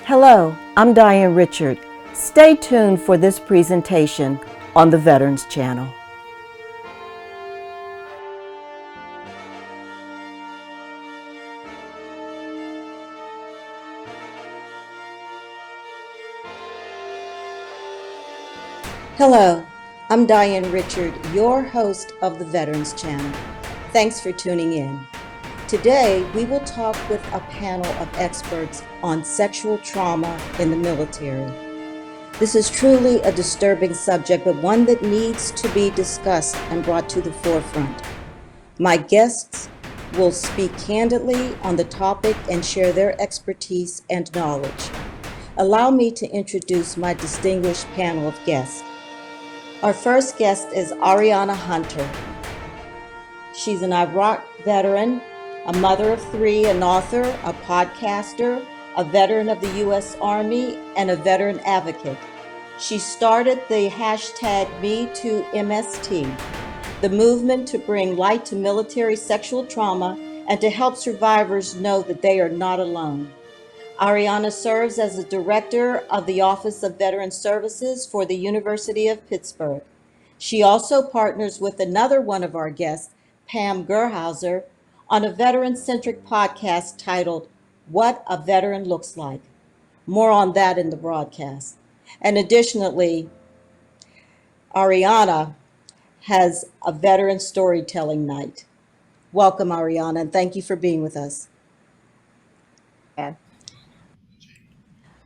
Hello, I'm Diane Richard. Stay tuned for this presentation on the Veterans Channel. Hello, I'm Diane Richard, your host of the Veterans Channel. Thanks for tuning in. Today, we will talk with a panel of experts on sexual trauma in the military. This is truly a disturbing subject, but one that needs to be discussed and brought to the forefront. My guests will speak candidly on the topic and share their expertise and knowledge. Allow me to introduce my distinguished panel of guests. Our first guest is Ariana Hunter. She's an Iraq veteran, a mother of three, an author, a podcaster, a veteran of the U.S. Army, and a veteran advocate. She started the hashtag #MeTooMST, the movement to bring light to military sexual trauma and to help survivors know that they are not alone. Ariana serves as the director of the Office of Veteran Services for the University of Pittsburgh. She also partners with another one of our guests, Pam Gerhauser, on a veteran-centric podcast titled What a Veteran Looks Like. More on that in the broadcast. And additionally, Ariana has a veteran storytelling night. Welcome, Ariana, and thank you for being with us.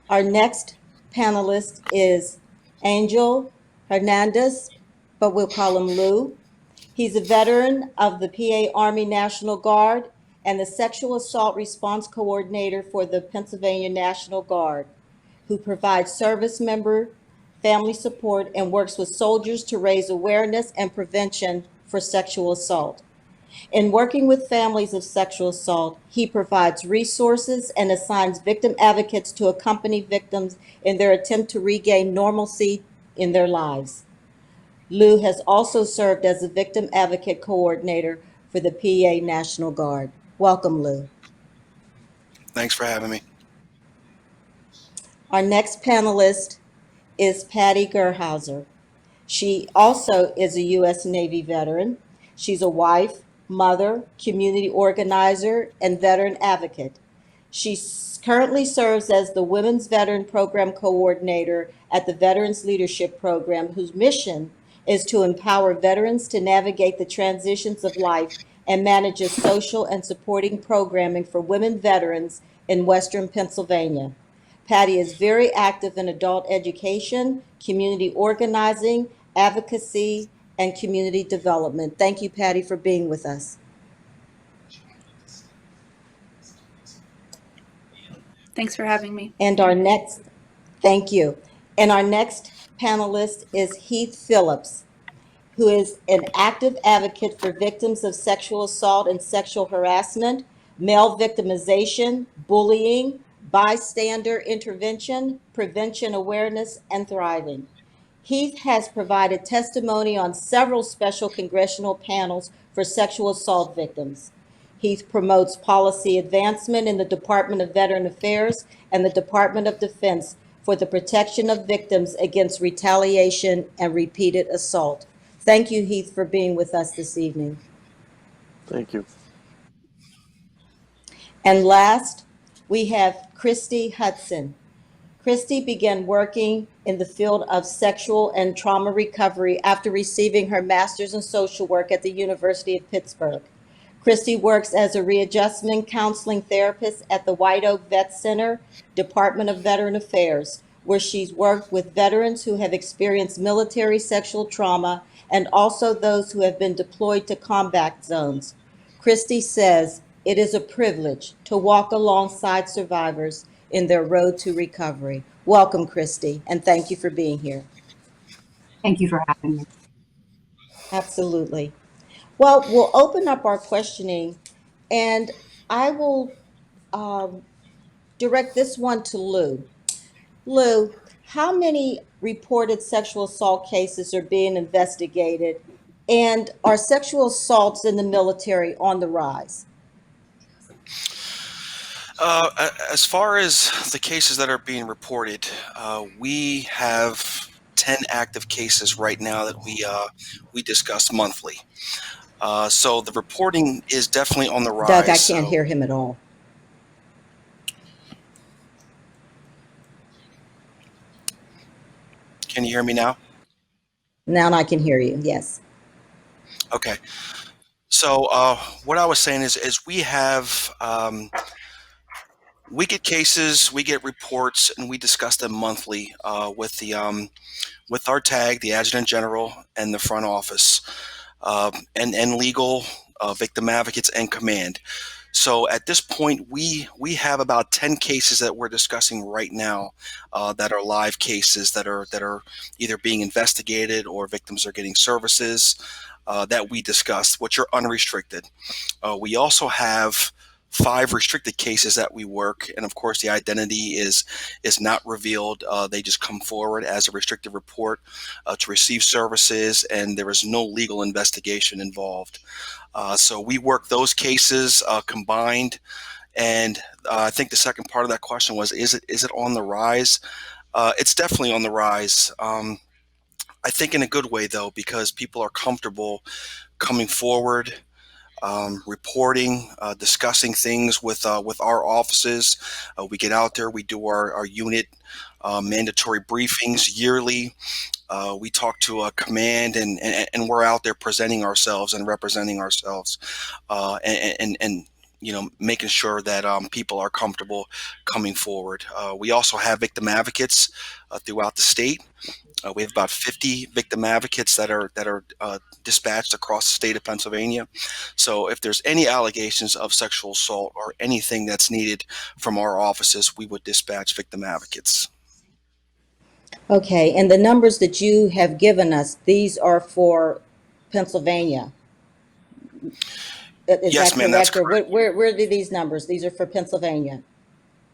Our next panelist is Angel Hernandez, but we'll call him Lou. He's a veteran of the PA Army National Guard and the Sexual Assault Response Coordinator for the Pennsylvania National Guard, who provides service member family support and works with soldiers to raise awareness and prevention for sexual assault. In working with families of sexual assault, he provides resources and assigns victim advocates to accompany victims in their attempt to regain normalcy in their lives. Lou has also served as a victim advocate coordinator for the PA National Guard. Welcome, Lou. Thanks for having me. Our next panelist is Patty Gerhauser. She also is a U.S. Navy veteran. She's a wife, mother, community organizer, and veteran advocate. She currently serves as the Women's Veteran Program Coordinator at the Veterans Leadership Program, whose mission is to empower veterans to navigate the transitions of life and manages social and supporting programming for women veterans in Western Pennsylvania. Patty is very active in adult education, community organizing, advocacy, and community development. Thank you, Patty, for being with us. Thanks for having me. Thank you. And our next panelist is Heath Phillips, who is an active advocate for victims of sexual assault and sexual harassment, male victimization, bullying, bystander intervention, prevention awareness, and thriving. Heath has provided testimony on several special congressional panels for sexual assault victims. Heath promotes policy advancement in the Department of Veteran Affairs and the Department of Defense for the protection of victims against retaliation and repeated assault. Thank you, Heath, for being with us this evening. Thank you. And last, we have Christy Hudson. Christy began working in the field of sexual and trauma recovery after receiving her master's in social work at the University of Pittsburgh. Christy works as a readjustment counseling therapist at the White Oak Vet Center, Department of Veteran Affairs, where she's worked with veterans who have experienced military sexual trauma and also those who have been deployed to combat zones. Christy says, "It is a privilege to walk alongside survivors in their road to recovery." Welcome, Christy, and thank you for being here. Thank you for having me. Absolutely. Well, we'll open up our questioning, and I will direct this one to Lou. Lou, how many reported sexual assault cases are being investigated, and are sexual assaults in the military on the rise? As far as the cases that are being reported, we have 10 active cases right now that we discuss monthly. So the reporting is definitely on the Doug, I rise. can't hear him at all. Can you hear me now? Now I can hear you, yes. Okay. So what I was saying is we get cases, we get reports, and we discuss them monthly with our tag, the adjutant general, and the front office, and legal, victim advocates, and command. So at this point, we have about 10 cases that we're discussing right now that are live cases that are either being investigated or victims are getting services that we discussed, which are unrestricted. We also have 5 restricted cases that we work, and of course, the identity is not revealed. They just come forward as a restricted report to receive services, and there is no legal investigation involved. So we work those cases combined, and I think the second part of that question was, is it on the rise? It's definitely on the rise. I think in a good way though, because people are comfortable coming forward, reporting, discussing things with our offices. We get out there, we do our unit mandatory briefings yearly. We talk to a command, and we're out there presenting ourselves and representing ourselves, and making sure that people are comfortable coming forward. We also have victim advocates throughout the state. We have about 50 victim advocates that are dispatched across the state of Pennsylvania. So if there's any allegations of sexual assault or anything that's needed from our offices, we would dispatch victim advocates. Okay, and the numbers that you have given us, these are for Pennsylvania. Is Yes, that ma'am, that's correct? Or correct. where are these numbers? These are for Pennsylvania.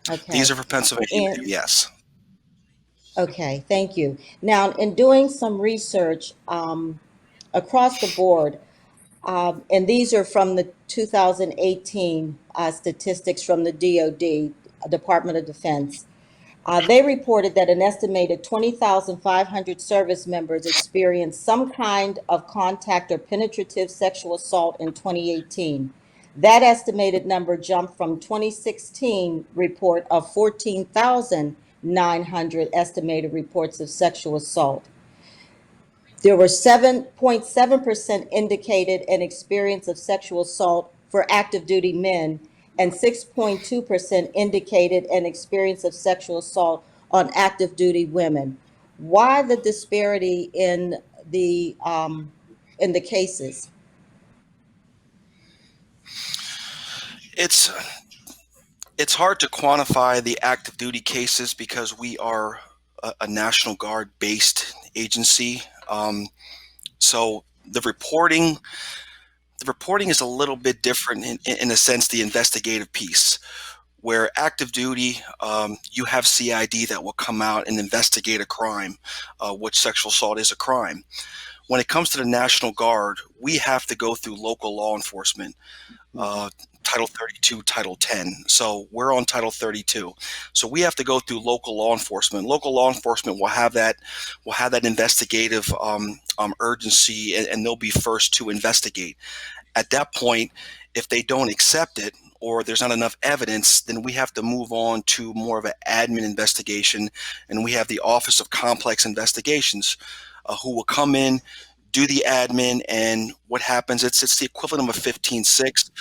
These Okay. are for Pennsylvania, ma'am. And Yes. okay, thank you. Now, in doing some research across the board, and these are from the 2018 statistics from the DoD, Department of Defense. They reported that an estimated 20,500 service members experienced some kind of contact or penetrative sexual assault in 2018. That estimated number jumped from 2016 report of 14,900 estimated reports of sexual assault. There were 7.7% indicated an experience of sexual assault for active duty men, and 6.2% indicated an experience of sexual assault on active duty women. Why the disparity in the cases? It's it's hard to quantify the active duty cases because we are a National Guard based agency. So the reporting is a little bit different in a sense, the investigative piece. Where active duty, you have CID that will come out and investigate a crime, which sexual assault is a crime. When it comes to the National Guard, we have to go through local law enforcement, uh, Title 32, Title 10. So we're on Title 32. So we have to go through local law enforcement. Local law enforcement will have that investigative urgency, and they'll be first to investigate. At that point, if they don't accept it or there's not enough evidence, then we have to move on to more of an admin investigation. And we have the Office of Complex Investigations who will come in, do the admin, and what happens, it's the equivalent of a 15-6.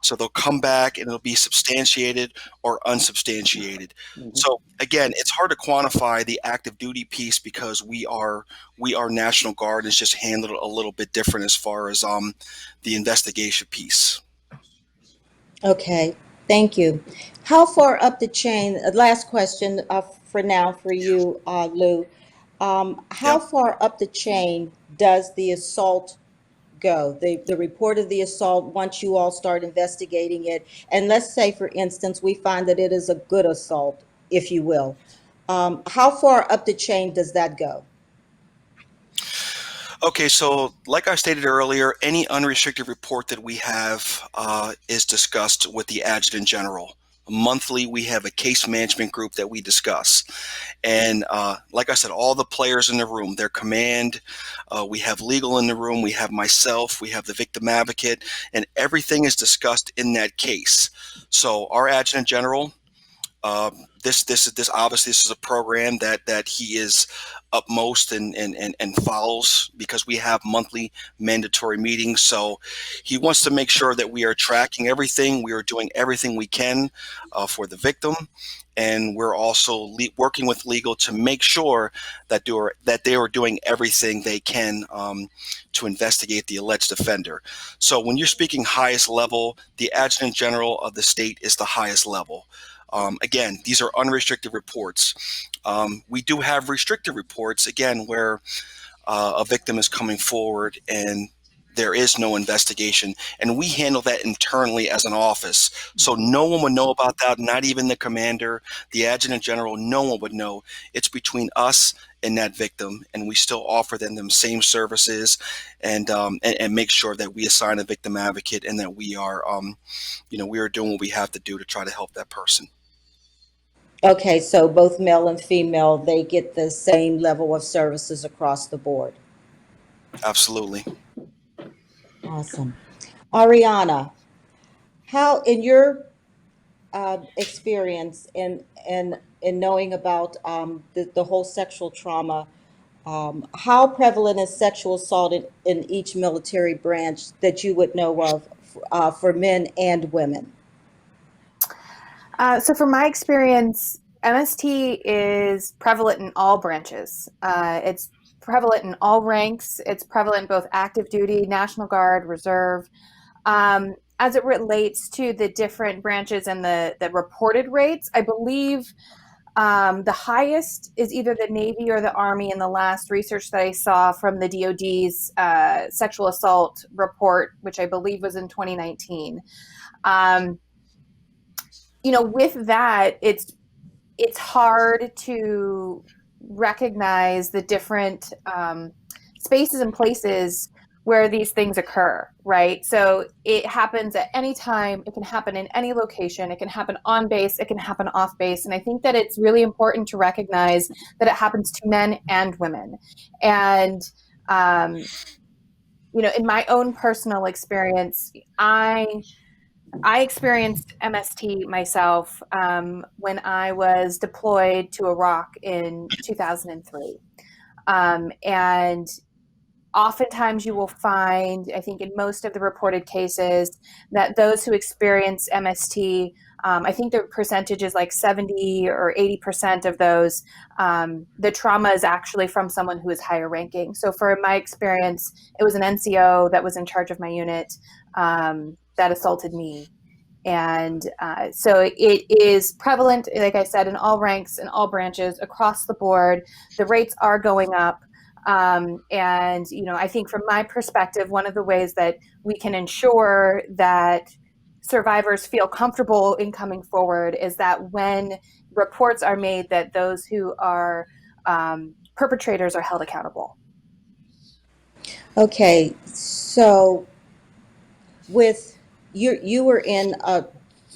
So they'll come back and it'll be substantiated or unsubstantiated. Mhm. So again, it's hard to quantify the active duty piece because we are National Guard. It's just handled a little bit different as far as the investigation piece. Okay, thank you. How far up the chain, last question for now for you, Lou. How Yep. far up the chain does the assault go? The report of the assault, once you all start investigating it, and let's say, for instance, we find that it is a good assault, if you will. How far up the chain does that go? Okay, so like I stated earlier, any unrestricted report that we have is discussed with the adjutant general. monthly we have a case management group that we discuss. And like I said, all the players in the room, their command, we have legal in the room, we have myself, we have the victim advocate, and everything is discussed in that case. So our adjutant general, this obviously this is a program that he is upmost and follows, because we have monthly mandatory meetings. So he wants to make sure that we are tracking everything, we are doing everything we can for the victim, and we're also working with legal to make sure that they are doing everything they can to investigate the alleged offender. So when you're speaking highest level, the adjutant general of the state is the highest level. Again, these are unrestricted reports. We do have restricted reports, again, where a victim is coming forward and there is no investigation, and we handle that internally as an office. So no one would know about that, not even the commander, the adjutant general, no one would know. It's between us and that victim, and we still offer them same services, and make sure that we assign a victim advocate, and that we are we are doing what we have to do to try to help that person. Okay, so both male and female, they get the same level of services across the board. Absolutely. Awesome. Ariana, how, in your experience in knowing about the whole sexual trauma, how prevalent is sexual assault in each military branch that you would know of for men and women? So from my experience, MST is prevalent in all branches. It's prevalent in all ranks. It's prevalent in both active duty, National Guard, Reserve. As it relates to the different branches and the reported rates, I believe the highest is either the Navy or the Army in the last research that I saw from the DoD's sexual assault report, which I believe was in 2019. With that, it's hard to recognize the different spaces and places where these things occur, right? So it happens at any time. It can happen in any location. It can happen on base. It can happen off base. And I think that it's really important to recognize that it happens to men and women. And, in my own personal experience, I experienced MST myself when I was deployed to Iraq in 2003. And oftentimes you will find, I think in most of the reported cases, that those who experience MST, I think the percentage is like 70 or 80% of those, the trauma is actually from someone who is higher ranking. So for my experience, it was an NCO that was in charge of my unit that assaulted me. And so it is prevalent, like I said, in all ranks, in all branches, across the board. The rates are going up. And, I think from my perspective, one of the ways that we can ensure that survivors feel comfortable in coming forward is that when reports are made, that those who are perpetrators are held accountable. Okay, so with you were in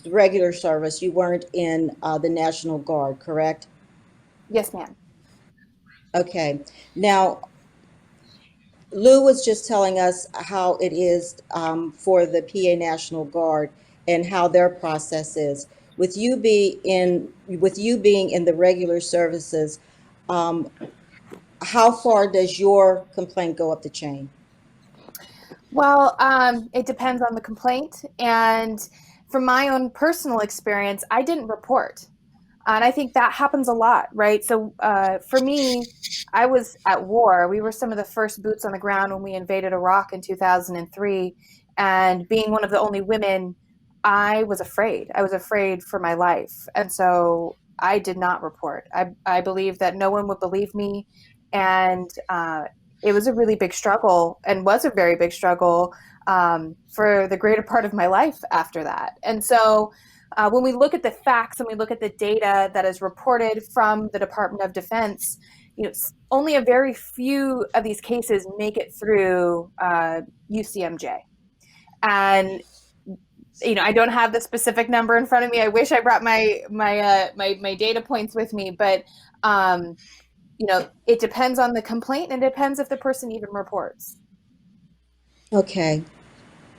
regular service. You weren't in the National Guard, correct? Yes, ma'am. Okay. Now, Lou was just telling us how it is for the PA National Guard and how their process is. With you being in the regular services, um, how far does your complaint go up the chain? Well, it depends on the complaint. And from my own personal experience, I didn't report. And I think that happens a lot, right? So for me, I was at war. We were some of the first boots on the ground when we invaded Iraq in 2003. And being one of the only women, I was afraid. I was afraid for my life. And so I did not report. I believed that no one would believe me. And it was a really big struggle, and was a very big struggle for the greater part of my life after that. And so when we look at the facts and we look at the data that is reported from the Department of Defense, only a very few of these cases make it through UCMJ. And I don't have the specific number in front of me. I wish I brought my data points with me, but it depends on the complaint, and it depends if the person even reports. Okay,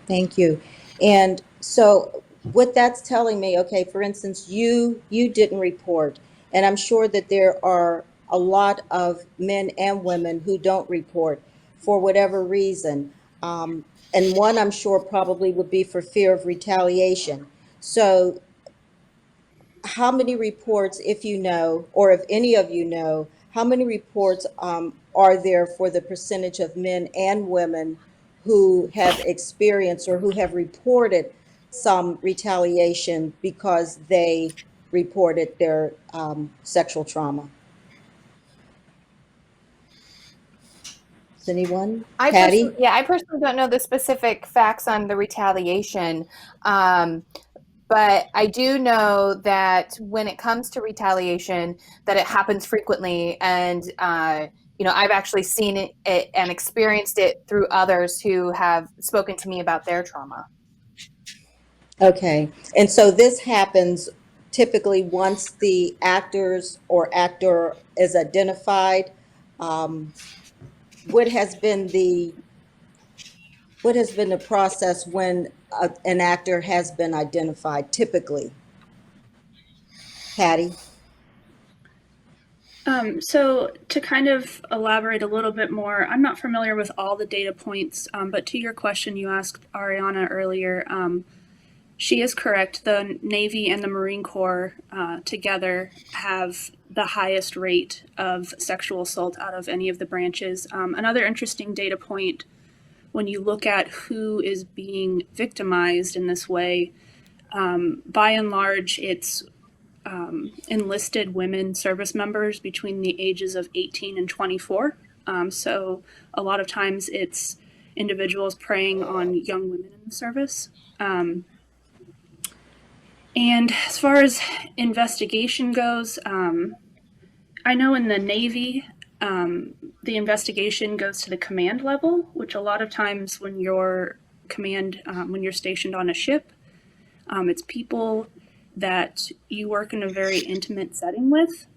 thank you. And so what that's telling me, okay, for instance, you didn't report, and I'm sure that there are a lot of men and women who don't report for whatever reason. And one I'm sure probably would be for fear of retaliation. So how many reports, if you know, or if any of you know, how many reports are there for the percentage of men and women who have experienced or who have reported some retaliation because they reported their sexual trauma? Is anyone? I Patty? personally don't know the specific facts on the retaliation. But I do know that when it comes to retaliation, that it happens frequently, and I've actually seen it and experienced it through others who have spoken to me about their trauma. Okay. And so this happens typically once the actors or actor is identified. Um, what has been the process when an actor has been identified typically? Patty? So to kind of elaborate a little bit more, I'm not familiar with all the data points, but to your question you asked Ariana earlier, she is correct. The Navy and the Marine Corps together have the highest rate of sexual assault out of any of the branches. Another interesting data point, when you look at who is being victimized in this way, by and large, it's enlisted women service members between the ages of 18 and 24. So a lot of times it's individuals preying on young women in the service. And as far as investigation goes, I know in the Navy, the investigation goes to the command level, which a lot of times when you're when you're stationed on a ship, it's people that you work in a very intimate setting with,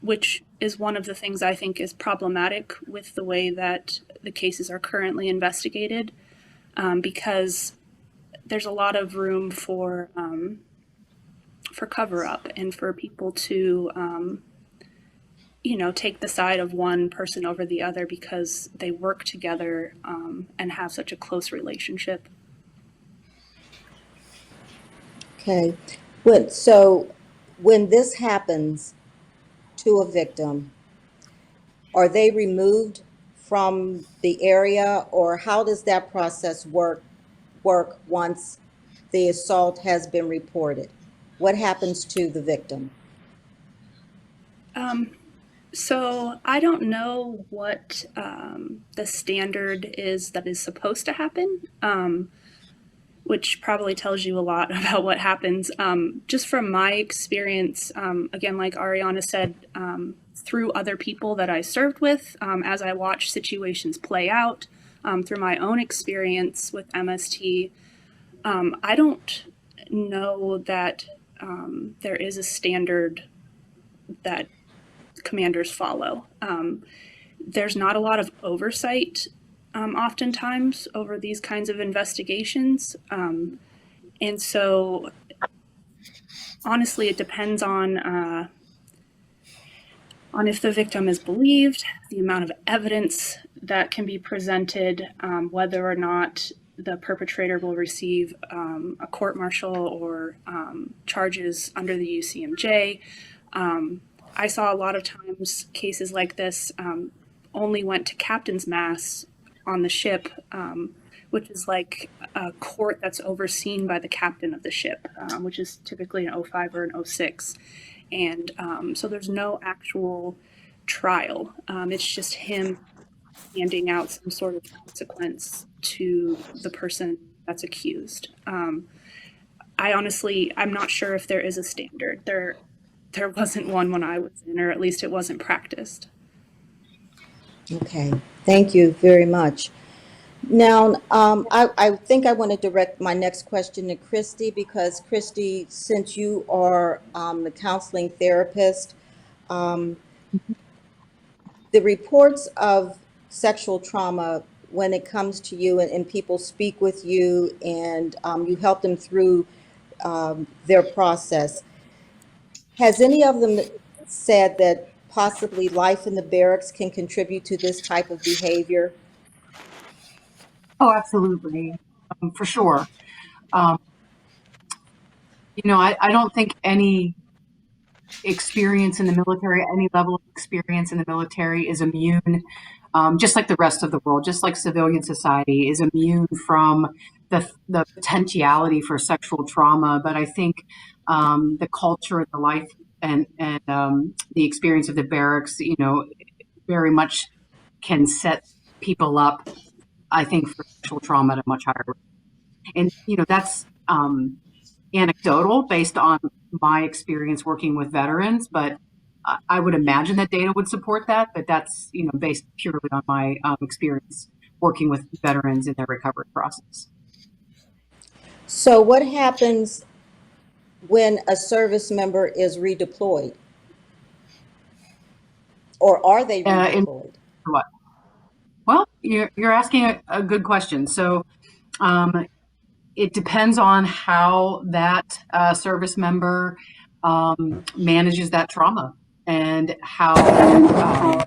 which is one of the things I think is problematic with the way that the cases are currently investigated, because there's a lot of room for cover up and for people to take the side of one person over the other because they work together and have such a close relationship. Okay. So when this happens to a victim, are they removed from the area, or how does that process work once the assault has been reported? What happens to the victim? So I don't know what the standard is that is supposed to happen, which probably tells you a lot about what happens. Just from my experience, again, like Ariana said, through other people that I served with, as I watched situations play out, through my own experience with MST, I don't know that there is a standard that commanders follow. There's not a lot of oversight oftentimes over these kinds of investigations. And so honestly, it depends on if the victim is believed, the amount of evidence that can be presented, whether or not the perpetrator will receive a court-martial or charges under the UCMJ. I saw a lot of times cases like this only went to captain's mass on the ship, which is like a court that's overseen by the captain of the ship, which is typically an 05 or an 06. And so there's no actual trial. It's just him handing out some sort of consequence to the person that's accused. I'm not sure if there is a standard. There wasn't one when I was in, or at least it wasn't practiced. Okay, thank you very much. Now, I think I want to direct my next question to Christy because Christy, since you are the counseling therapist, um, the reports of sexual trauma when it comes to you and people speak with you and you help them through their process, has any of them said that possibly life in the barracks can contribute to this type of behavior? Oh, absolutely, for sure. Um, I don't think any experience in the military, any level of experience in the military is immune, just like the rest of the world, just like civilian society is immune from the potentiality for sexual trauma. But I think the culture and the life and the experience of the barracks, very much can set people up, I think, for sexual trauma at a much higher rate. And, that's anecdotal based on my experience working with veterans, but I would imagine that data would support that. But that's, based purely on my experience working with veterans in their recovery process. So, what happens when a service member is redeployed, or are they In redeployed? what? Well, you're asking a good question. So um, it depends on how that service member manages that trauma and how,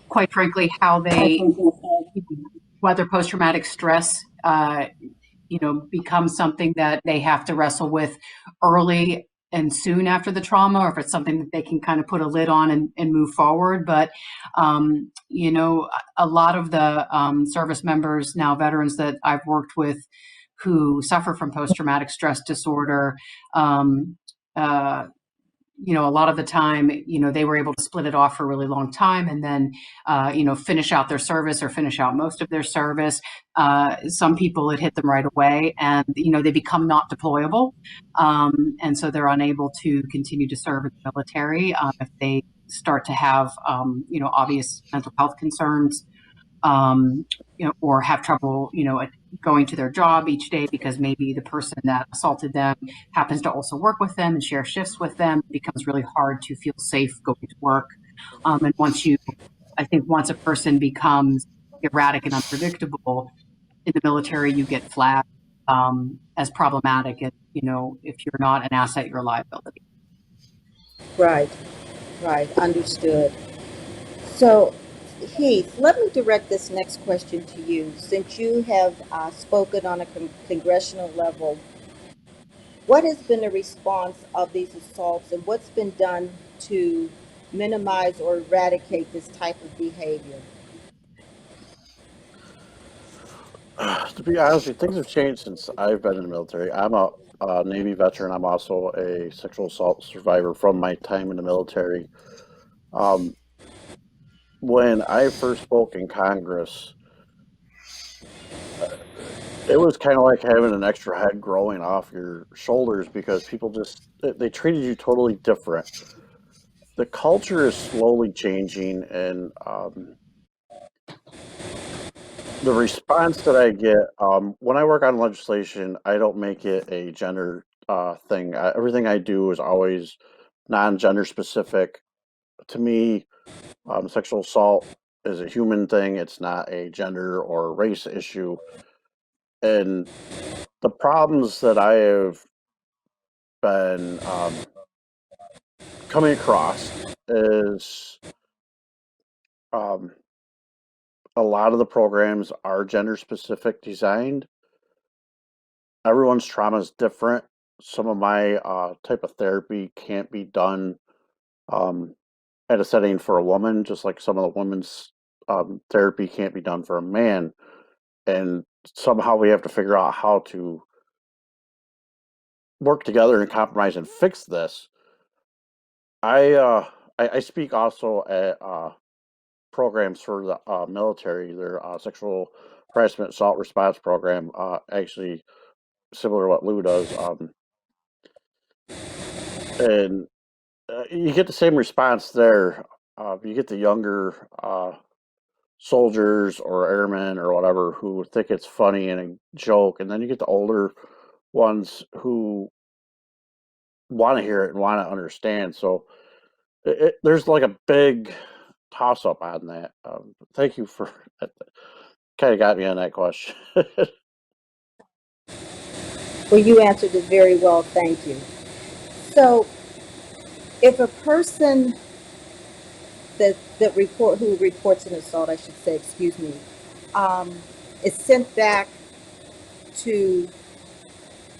quite frankly, how they, whether post-traumatic stress, becomes something that they have to wrestle with early and soon after the trauma, or if it's something that they can kind of put a lid on and move forward. But, a lot of the service members, now veterans that I've worked with who suffer from post-traumatic stress disorder, um, uh, a lot of the time, they were able to split it off for a really long time and then, finish out their service or finish out most of their service. Some people, it hit them right away and, they become not deployable. And so they're unable to continue to serve in the military if they start to have, obvious mental health concerns, um, or have trouble, going to their job each day because maybe the person that assaulted them happens to also work with them and share shifts with them. It becomes really hard to feel safe going to work. And I think once a person becomes erratic and unpredictable in the military, you get flagged as problematic. And, if you're not an asset, you're a liability. Right, right, understood. So, Heath, let me direct this next question to you. Since you have spoken on a congressional level, what has been the response of these assaults and what's been done to minimize or eradicate this type of behavior? To be honest, things have changed since I've been in the military. I'm a Navy veteran. I'm also a sexual assault survivor from my time in the military. Um, when I first spoke in Congress, it was kind of like having an extra head growing off your shoulders because people just they treated you totally different. The culture is slowly changing, and the response that I get when I work on legislation, I don't make it a gender thing. Everything I do is always non-gender specific. To me, sexual assault is a human thing. It's not a gender or race issue. And the problems that I have been coming across is um, a lot of the programs are gender specific designed. Everyone's trauma is different. Some of my type of therapy can't be done um, at a setting for a woman, just like some of the women's therapy can't be done for a man. And somehow we have to figure out how to work together and compromise and fix this. I I speak also at programs for the military, their sexual harassment assault response program, actually similar to what Lou does. And you get the same response there. You get the younger soldiers or airmen or whatever who think it's funny and a joke, and then you get the older ones who want to hear it and want to understand. So there's like a big toss up on that. Thank you for that. Kind of got me on that question. Well, you answered it very well, thank you. So, if a person who reports an assault, I should say, excuse me, um, is sent back to,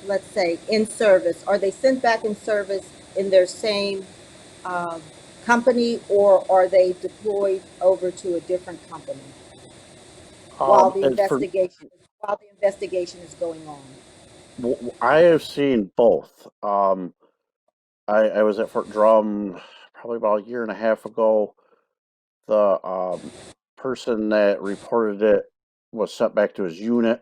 let's say, in service, are they sent back in service in their same um, company, or are they deployed over to a different company while the And for investigation is going on? I have seen both. I was at Fort Drum probably about a year and a half ago. The person that reported it was sent back to his unit.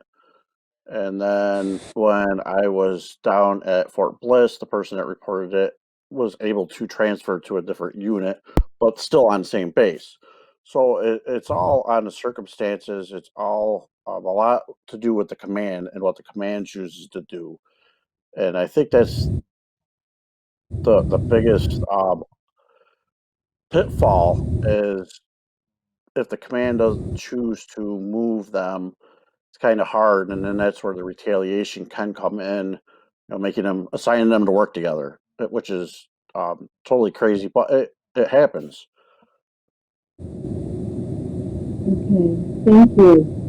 And then when I was down at Fort Bliss, the person that reported it was able to transfer to a different unit, but still on the same base. So it's all on the circumstances. It's all a lot to do with the command and what the command chooses to do. And I think that's the biggest pitfall is if the command doesn't choose to move them, it's kind of hard, and then that's where the retaliation can come in, making them assigning them to work together, which is totally crazy, but it happens. Okay, thank you.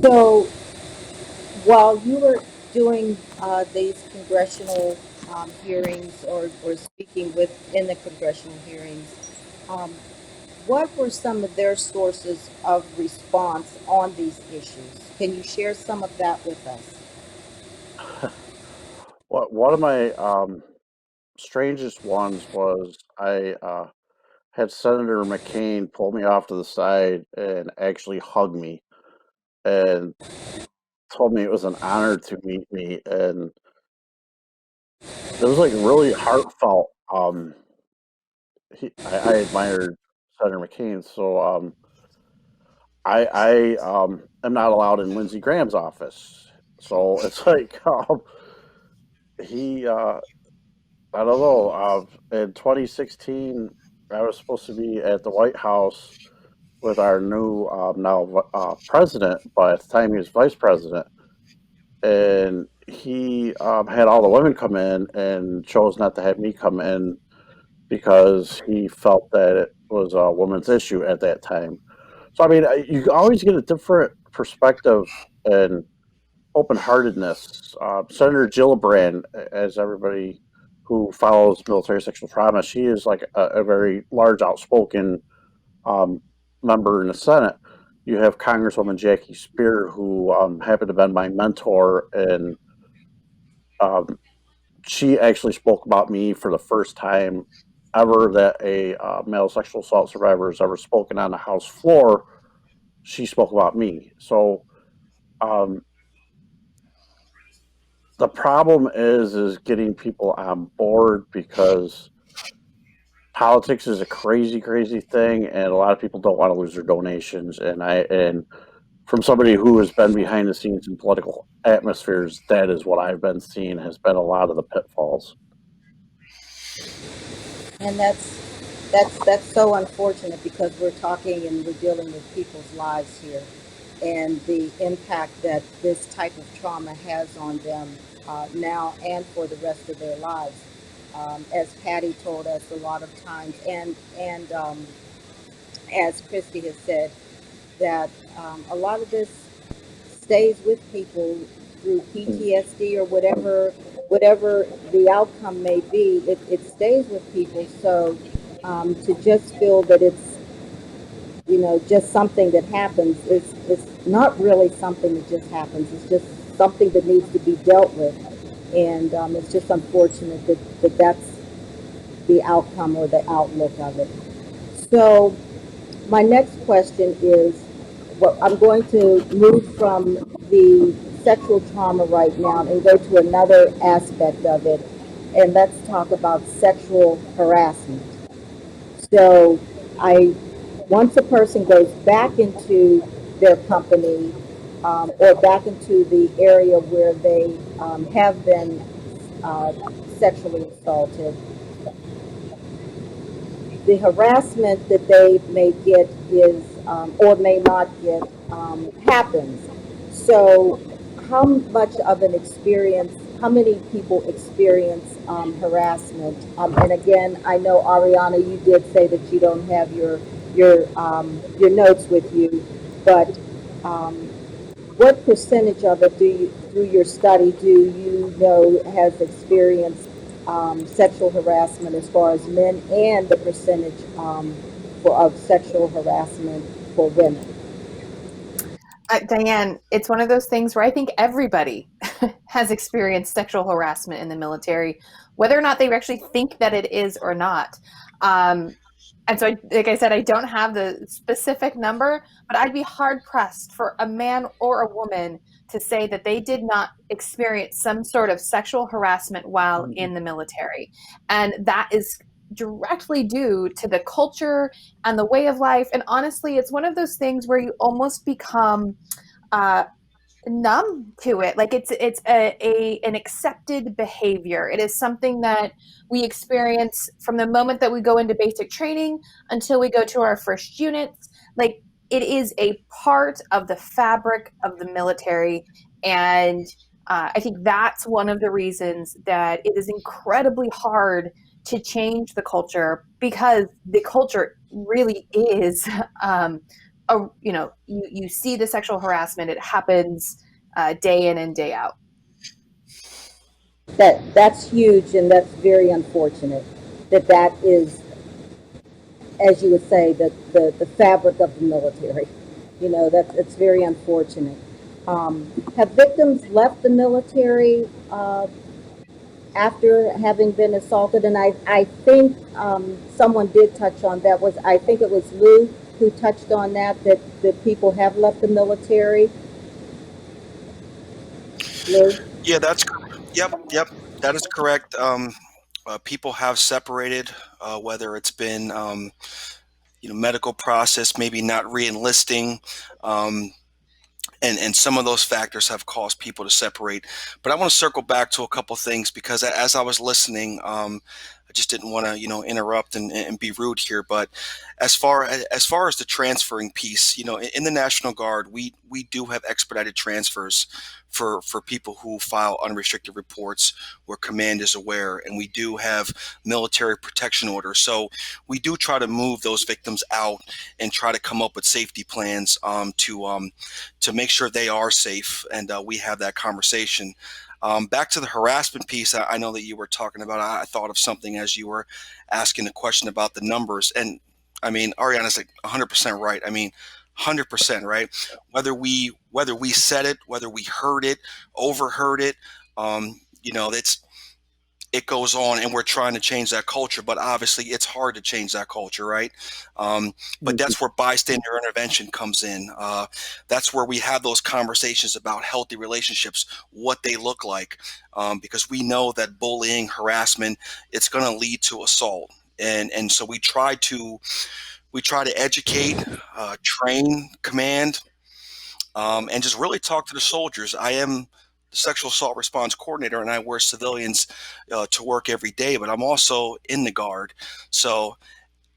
So, while you were doing these congressional hearings, or speaking within the congressional hearings, um, what were some of their sources of response on these issues? Can you share some of that with us? One of my strangest ones was I had Senator McCain pull me off to the side and actually hug me and told me it was an honor to meet me, and it was like really heartfelt. I admired Senator McCain, so I am not allowed in Lindsey Graham's office. So it's like he I don't know. In 2016, I was supposed to be at the White House with our new now president, but at the time he was vice president, and he had all the women come in and chose not to have me come in because he felt that it was a woman's issue at that time. So I mean, you always get a different perspective and open-heartedness. Senator Gillibrand, as everybody who follows military sexual trauma, she is like a very large, outspoken um, member in the Senate. You have Congresswoman Jackie Spear, who happened to have been my mentor, and um, she actually spoke about me for the first time ever that a male sexual assault survivor has ever spoken on the House floor. She spoke about me. So um, the problem is getting people on board because politics is a crazy, crazy thing, and a lot of people don't want to lose their donations. And from somebody who has been behind the scenes in political atmospheres, that is what I've been seeing has been a lot of the pitfalls. And that's so unfortunate, because we're talking and we're dealing with people's lives here, and the impact that this type of trauma has on them now and for the rest of their lives. As Patty told us a lot of times, and as Christy has said, that a lot of this stays with people through PTSD or whatever the outcome may be. It stays with people. So to just feel that it's, just something that happens, it's not really something that just happens. It's just something that needs to be dealt with, and it's just unfortunate that that's the outcome or the outlook of it. So my next question is, well, I'm going to move from the sexual trauma right now and go to another aspect of it, and let's talk about sexual harassment. So I once a person goes back into their company or back into the area where they have been uh, sexually assaulted, the harassment that they may get is or may not get happens. So, how much of an experience? How many people experience harassment? And again, I know Ariana, you did say that you don't have your notes with you, but um, what percentage of it do you, through your study, do you know has experienced sexual harassment as far as men, and the percentage of sexual harassment for women? Diane, it's one of those things where I think everybody has experienced sexual harassment in the military, whether or not they actually think that it is or not. Um, and so, like I said, I don't have the specific number, but I'd be hard pressed for a man or a woman to say that they did not experience some sort of sexual harassment while in the military. And that is directly due to the culture and the way of life. And honestly, it's one of those things where you almost become uh, numb to it. Like it's an accepted behavior. It is something that we experience from the moment that we go into basic training until we go to our first units. Like it is a part of the fabric of the military, and I think that's one of the reasons that it is incredibly hard to change the culture, because the culture really is you see the sexual harassment. It happens day in and day out. That's huge, and that's very unfortunate. That is, as you would say, the fabric of the military. You know, that it's very unfortunate. Have victims left the military after having been assaulted? And I think someone did touch on that. I think it was Lou who touched on that people have left the military. Lou? Yeah, yep, that is correct. People have separated, whether it's been medical process, maybe not re-enlisting. And some of those factors have caused people to separate. But I want to circle back to a couple things, because as I was listening, I just didn't want to interrupt and be rude here. But as far as the transferring piece, in the National Guard, we do have expedited transfers for people who file unrestricted reports where command is aware, and we do have military protection orders. So we do try to move those victims out and try to come up with safety plans to make sure they are safe, and we have that conversation. Back to the harassment piece, I know that you were talking about. I thought of something as you were asking the question about the numbers, and I mean, Ariana's like 100% right. I mean, 100% right. Whether we said it, whether we heard it, overheard it, it goes on, and we're trying to change that culture, but obviously it's hard to change that culture, right? But that's where bystander intervention comes in. That's where we have those conversations about healthy relationships, what they look like, because we know that bullying, harassment, it's going to lead to assault. And so we try to educate, train, command, and just really talk to the soldiers. I am the sexual assault response coordinator, and I wear civilians to work every day, but I'm also in the Guard. So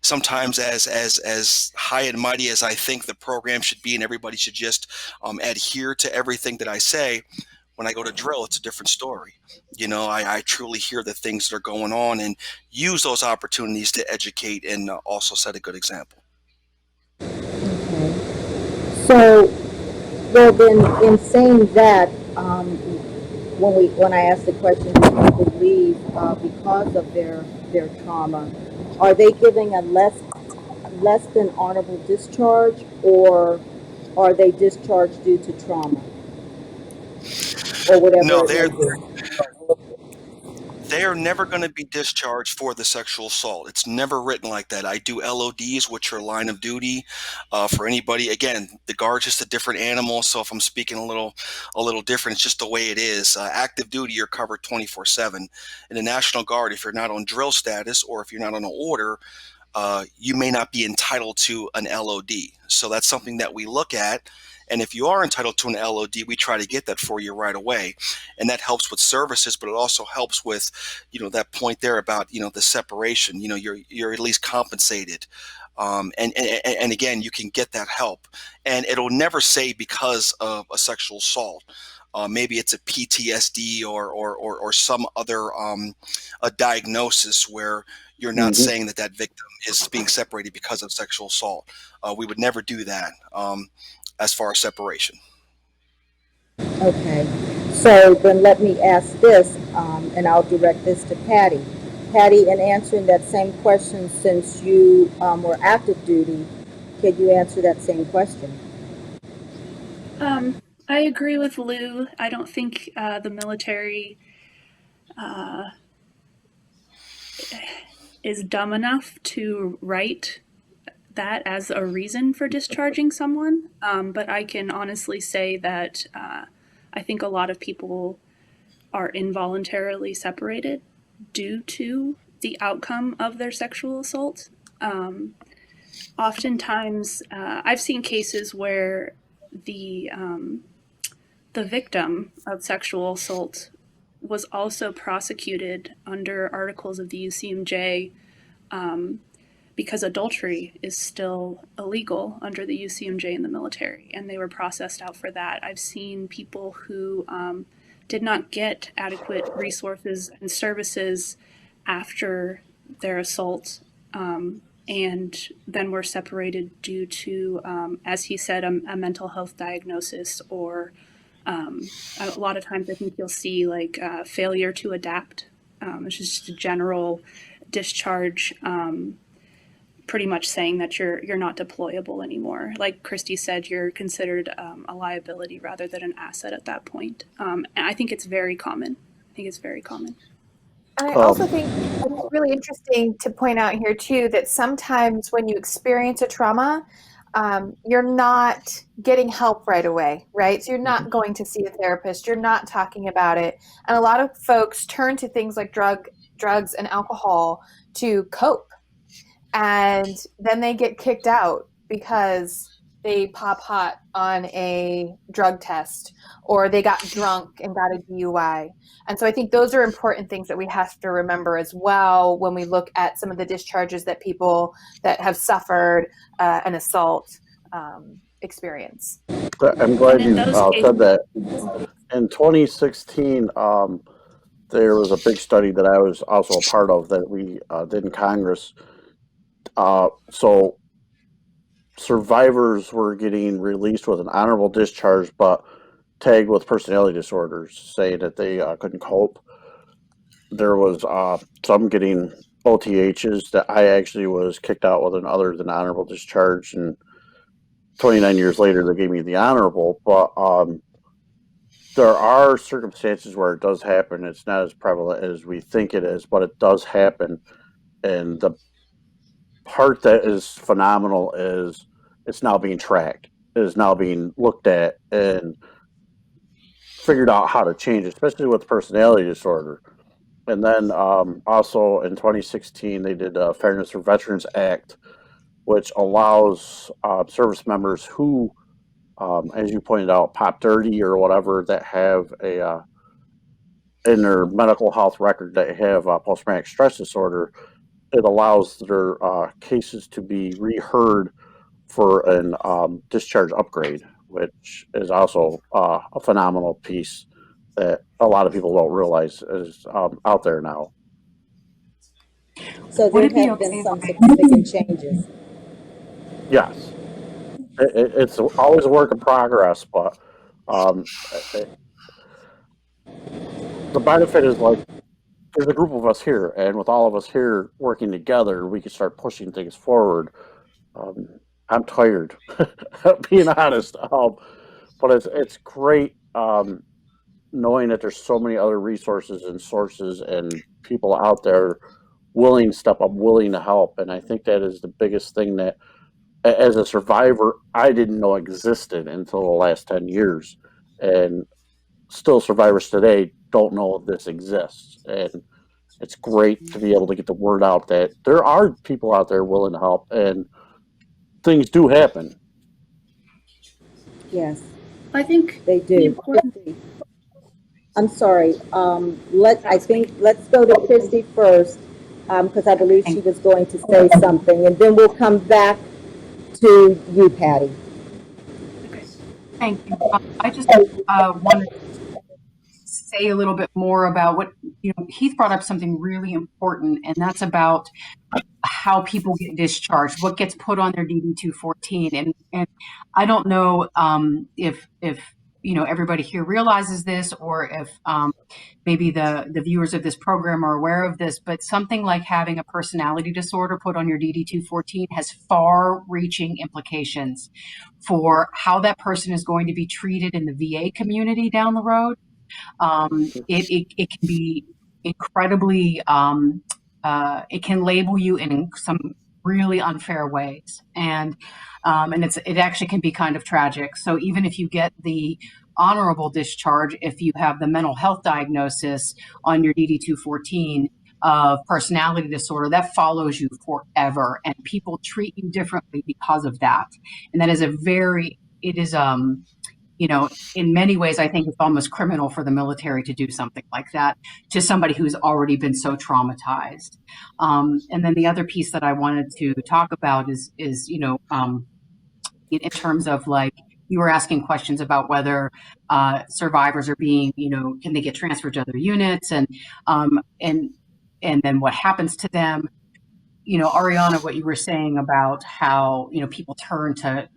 sometimes, as high and mighty as I think the program should be, and everybody should just adhere to everything that I say, when I go to drill, it's a different story. I truly hear the things that are going on and use those opportunities to educate and also set a good example. Okay. So, well, then, in saying that, when I asked the question, do people leave because of their trauma? Are they giving a less than honorable discharge, or are they discharged due to trauma, or whatever No, it may they're be? they are never going to be discharged for the sexual assault. It's never written like that. I do LODs, which are line of duty, for anybody. Again, the Guard's just a different animal, so if I'm speaking a little different, it's just the way it is. Active duty, you're covered 24/7. In the National Guard, if you're not on drill status or if you're not on an order, you may not be entitled to an LOD. So that's something that we look at. And if you are entitled to an LOD, we try to get that for you right away. And that helps with services, but it also helps with, that point there about, the separation, you're at least compensated. And again, you can get that help. And it'll never say because of a sexual assault. Maybe it's a PTSD or some other a diagnosis where you're not saying that victim is being separated because of sexual assault. We would never do that as far as separation. Okay, so then let me ask this, and I'll direct this to Patty. Patty, in answering that same question, since you were active duty, can you answer that same question? I agree with Lou. I don't think the military is dumb enough to write that as a reason for discharging someone. But I can honestly say that I think a lot of people are involuntarily separated due to the outcome of their sexual assault. Oftentimes, I've seen cases where the victim of sexual assault was also prosecuted under articles of the UCMJ because adultery is still illegal under the UCMJ in the military, and they were processed out for that. I've seen people who did not get adequate resources and services after their assault, and then were separated due to, as he said, a mental health diagnosis, or a lot of times I think you'll see like failure to adapt, which is just a general discharge, pretty much saying that you're not deployable anymore. Like Christy said, you're considered a liability rather than an asset at that point. And I think it's very common. And I also think it's really interesting to point out here too that sometimes when you experience a trauma, you're not getting help right away, right? So you're not going to see a therapist, you're not talking about it. And a lot of folks turn to things like drugs and alcohol to cope. And then they get kicked out because they pop hot on a drug test, or they got drunk and got a DUI. And so I think those are important things that we have to remember as well when we look at some of the discharges that people that have suffered an assault experience. I'm glad you cases, said that. In 2016, there was a big study that I was also a part of that we did in Congress. So survivors were getting released with an honorable discharge, but tagged with personality disorders, saying that they couldn't cope. There was some getting OTHs that I actually was kicked out with an other than honorable discharge, and 29 years later they gave me the honorable. But there are circumstances where it does happen. It's not as prevalent as we think it is, but it does happen. And the part that is phenomenal is it's now being tracked. It is now being looked at and figured out how to change, especially with personality disorder. And then also in 2016, they did a Fairness for Veterans Act, which allows service members who, as you pointed out, pop dirty or whatever, that have a in their medical health record that have post-traumatic stress disorder. It allows their cases to be reheard for an discharge upgrade, which is also a phenomenal piece that a lot of people don't realize is out there now. So Would there it be have been okay? some significant changes. Yes, it's always a work in progress, but the benefit is like there's a group of us here, and with all of us here working together, we can start pushing things forward. I'm tired, being honest, but it's great knowing that there's so many other resources and sources and people out there willing to step up, willing to help, and I think that is the biggest thing that, as a survivor, I didn't know existed until the last 10 years, and still survivors today don't know this exists, and it's great to be able to get the word out that there are people out there willing to help, and things do happen. Yes, I think they the do. important I'm sorry. Let's go to Christy first, because I believe she was going to say something, and then we'll come back to you, Patty. okay. Thank you. I just wanted to say a little bit more about what, Heath brought up something really important, and that's about how people get discharged, what gets put on their DD 214. And I don't know if everybody here realizes this, or if maybe the viewers of this program are aware of this, but something like having a personality disorder put on your DD 214 has far reaching implications for how that person is going to be treated in the VA community down the road. It can be incredibly, it can label you in some really unfair ways. And it actually can be kind of tragic. So even if you get the honorable discharge, if you have the mental health diagnosis on your DD 214 of personality disorder, that follows you forever, and people treat you differently because of that. And that is in many ways, I think it's almost criminal for the military to do something like that to somebody who's already been so traumatized. And then the other piece that I wanted to talk about is in terms of, like, you were asking questions about whether survivors are being, can they get transferred to other units, and then what happens to them. Ariana, what you were saying about how, people turn to,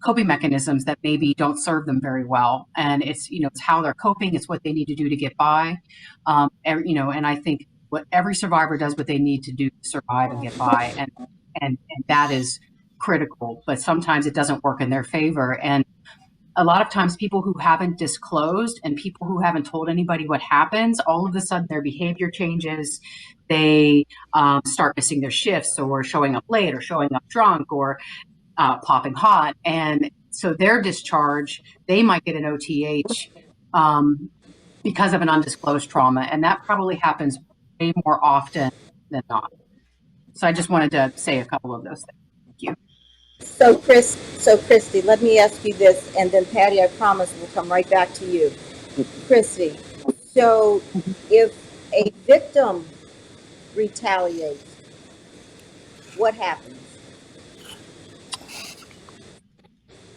coping mechanisms that maybe don't serve them very well. And it's how they're coping. It's what they need to do to get by. And I think every survivor does what they need to do to survive and get by. And that is critical, but sometimes it doesn't work in their favor. And a lot of times people who haven't disclosed and people who haven't told anybody what happens, all of a sudden their behavior changes. They start missing their shifts, or showing up late, or showing up drunk, or popping hot. And so their discharge, they might get an OTH because of an undisclosed trauma. And that probably happens way more often than not. So I just wanted to say a couple of those things. Thank you. So Christy, let me ask you this, and then Patty, I promise we'll come right back to you. Christy, so if a victim retaliates, what happens?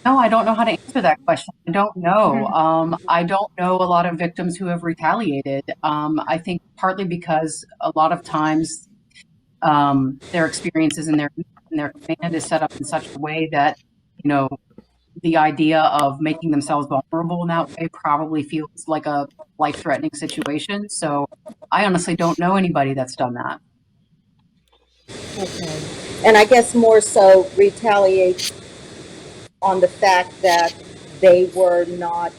No, I don't know how to answer that question. I don't know. I don't know a lot of victims who have retaliated. I think partly because a lot of times their experiences and their command is set up in such a way that, the idea of making themselves vulnerable in that way probably feels like a life-threatening situation. So I honestly don't know anybody that's done that. Okay. And I guess more so retaliate on the fact that they were not,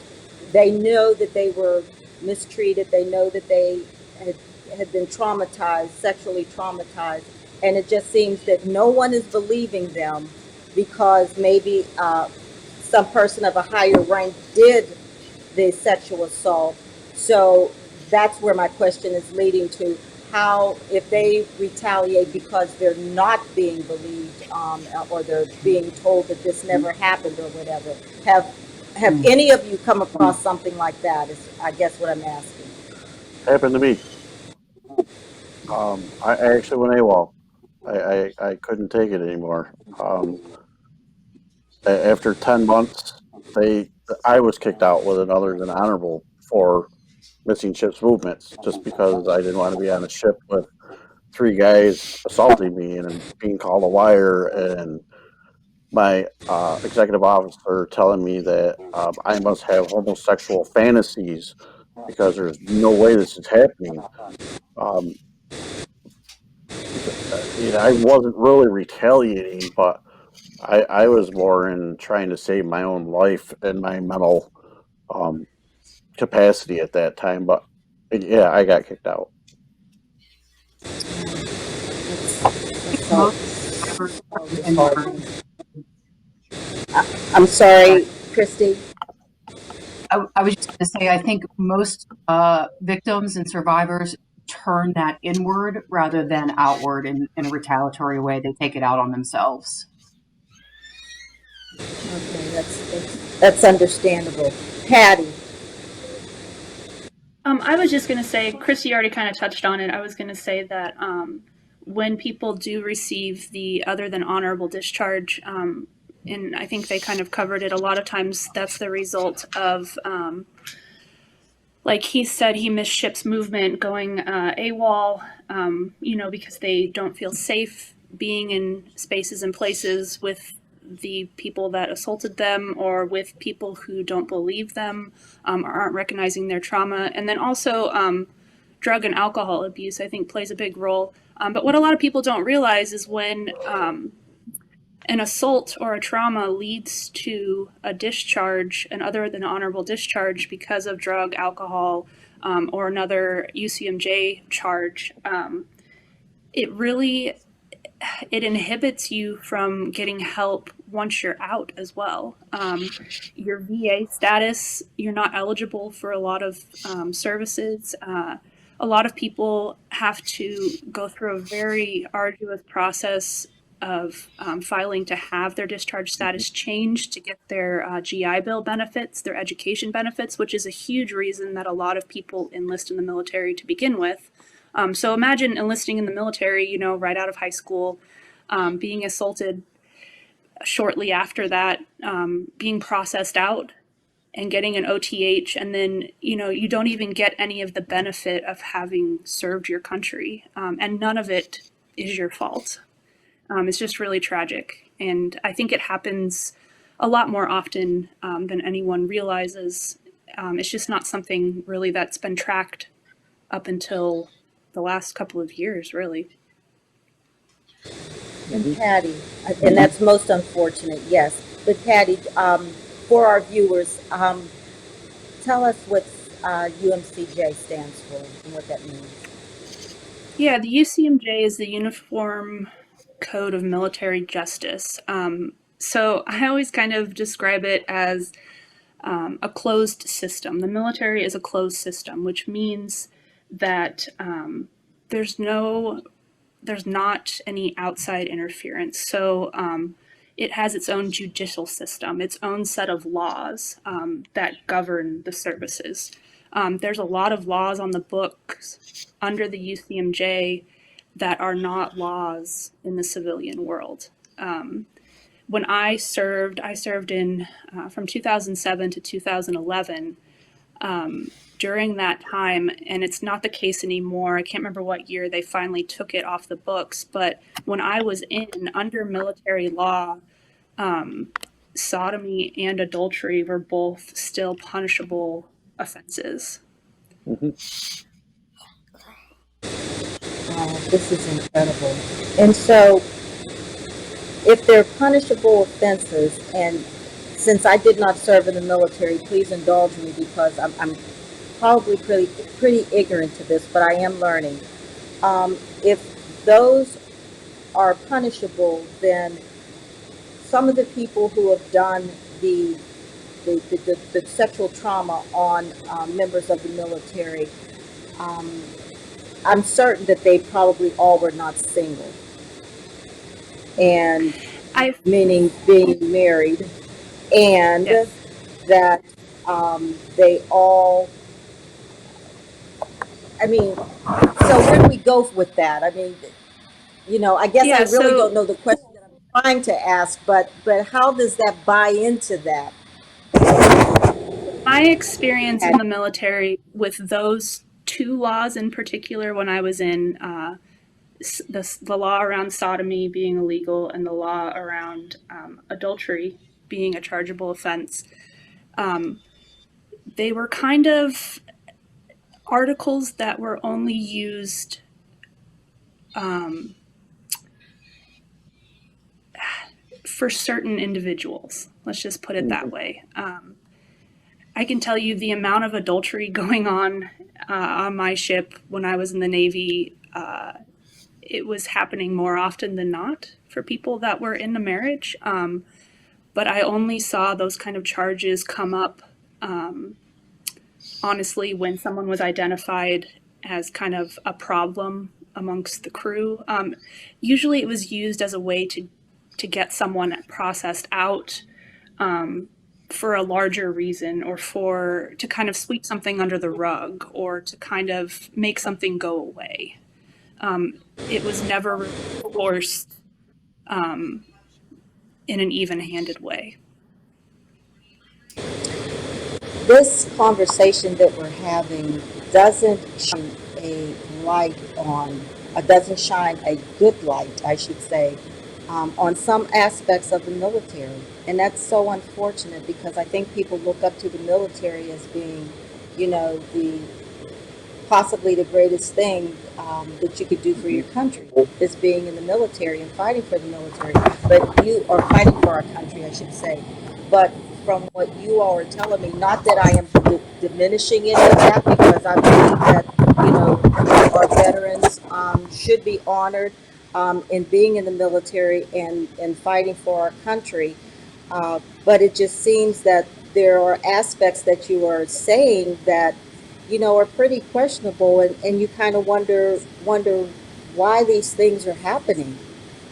they know that they were mistreated, they know that they had been traumatized, sexually traumatized, and it just seems that no one is believing them because maybe some person of a higher rank did the sexual assault. So that's where my question is leading to. How, if they retaliate because they're not being believed, or they're being told that this never happened or whatever, have any of you come across something like that? Is, I guess, what I'm asking. Happened to me. I actually went AWOL. I couldn't take it anymore. After 10 months, I was kicked out with an other than honorable for missing ship's movements, just because I didn't want to be on a ship with 3 guys assaulting me and being called a liar, and my executive officer telling me that I must have homosexual fantasies because there's no way this is happening. I wasn't really retaliating, but I was more in trying to save my own life and my mental capacity at that time. But yeah, I got kicked out. I'm sorry, Christy. I was just going to say, I think most victims and survivors turn that inward rather than outward in a retaliatory way. They take it out on themselves. Okay, that's understandable. Patty. I was just going to say, Christy already kind of touched on it. I was going to say that when people do receive the other than honorable discharge, and I think they kind of covered it, a lot of times that's the result of, like he said, he missed ship's movement, going AWOL, because they don't feel safe being in spaces and places with the people that assaulted them or with people who don't believe them or aren't recognizing their trauma. And then also drug and alcohol abuse, I think, plays a big role. But what a lot of people don't realize is when an assault or a trauma leads to a discharge, an other than honorable discharge because of drug, alcohol, or another UCMJ charge, it inhibits you from getting help once you're out as well. Your VA status, you're not eligible for a lot of services. A lot of people have to go through a very arduous process of filing to have their discharge status changed to get their GI Bill benefits, their education benefits, which is a huge reason that a lot of people enlist in the military to begin with. So imagine enlisting in the military, right out of high school, being assaulted shortly after that, being processed out and getting an OTH. And then, you don't even get any of the benefit of having served your country. And none of it is your fault. It's just really tragic. And I think it happens a lot more often than anyone realizes. It's just not something really that's been tracked up until the last couple of years, really. And Patty, and that's most unfortunate, yes. But Patty, for our viewers, tell us what UMCJ stands for and what that means. Yeah, the UCMJ is the Uniform Code of Military Justice. So I always kind of describe it as a closed system. The military is a closed system, which means that there's not any outside interference. So it has its own judicial system, its own set of laws that govern the services. There's a lot of laws on the books under the UCMJ that are not laws in the civilian world. When I served in from 2007 to 2011. During that time, and it's not the case anymore, I can't remember what year they finally took it off the books, but when I was under military law, sodomy and adultery were both still punishable offenses. Mm-hmm. This is incredible. And so, if they're punishable offenses, and since I did not serve in the military, please indulge me because I'm probably pretty ignorant to this, but I am learning. If those are punishable, then some of the people who have done the sexual trauma on members of the military, I'm certain that they probably all were not single, and meaning being married, and Yes. that they all. I mean, so where do we go with that? I mean, I guess I really don't know the question that I'm trying to ask, but how does that buy into that? My experience in the military with those two laws in particular, when I was in the law around sodomy being illegal and the law around adultery being a chargeable offense, they were kind of articles that were only used for certain individuals. Let's just put it that way. I can tell you the amount of adultery going on my ship when I was in the Navy, it was happening more often than not for people that were in a marriage. But I only saw those kind of charges come up, honestly, when someone was identified as kind of a problem amongst the crew. Usually, it was used as a way to get someone processed out for a larger reason, or to kind of sweep something under the rug, or to kind of make something go away. It was never forced in an even-handed way. This conversation that we're having doesn't shine a light on, doesn't shine a good light, I should say, on some aspects of the military. And that's so unfortunate, because I think people look up to the military as being, the possibly the greatest thing that you could do for your country is being in the military and fighting for the military. But you are fighting for our country, I should say. But from what you all are telling me, not that I am diminishing any of that, because I believe that our veterans should be honored in being in the military and fighting for our country. But it just seems that there are aspects that you are saying that are pretty questionable, and you kind of wonder why these things are happening.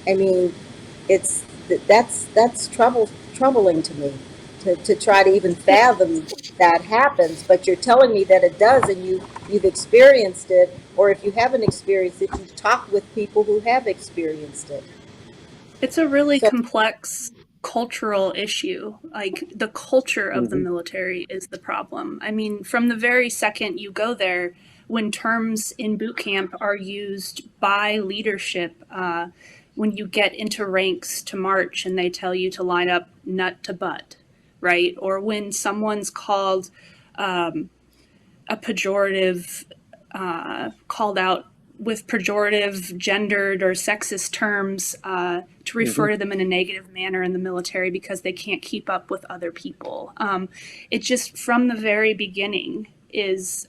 I mean, that's troubling to me to try to even fathom that happens. But you're telling me that it does, and you've experienced it, or if you haven't experienced it, you've talked with people who have experienced it. It's a really complex cultural issue. Like, the culture of the military is the problem. I mean, from the very second you go there, when terms in boot camp are used by leadership, when you get into ranks to march and they tell you to line up nut to butt, right? Or when someone's called a pejorative, called out with pejorative, gendered, or sexist terms to refer to them in a negative manner in the military because they can't keep up with other people. It just, from the very beginning, is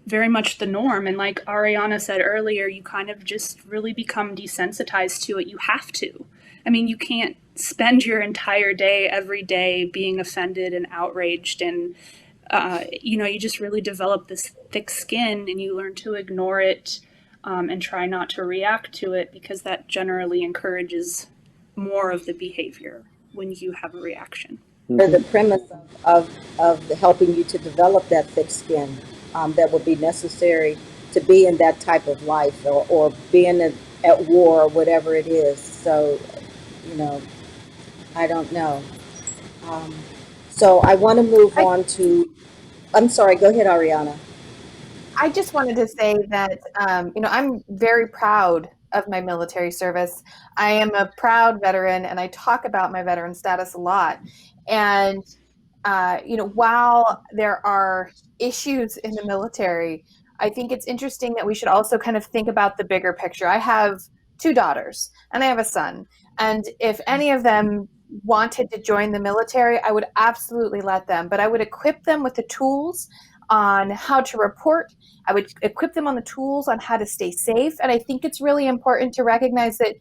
very much the norm. And like Ariana said earlier, you kind of just really become desensitized to it. You have to. I mean, you can't spend your entire day, every day, being offended and outraged, and you just really develop this thick skin, and you learn to ignore it and try not to react to it, because that generally encourages more of the behavior when you have a reaction. Or the premise of helping you to develop that thick skin that would be necessary to be in that type of life, or being at war, or whatever it is. So, I don't know. So I want to move on to, I'm sorry, go ahead, Ariana. I just wanted to say that, I'm very proud of my military service. I am a proud veteran, and I talk about my veteran status a lot. And, while there are issues in the military, I think it's interesting that we should also kind of think about the bigger picture. I have 2 daughters and I have a son. And if any of them wanted to join the military, I would absolutely let them, but I would equip them with the tools on how to report. I would equip them on the tools on how to stay safe. And I think it's really important to recognize that,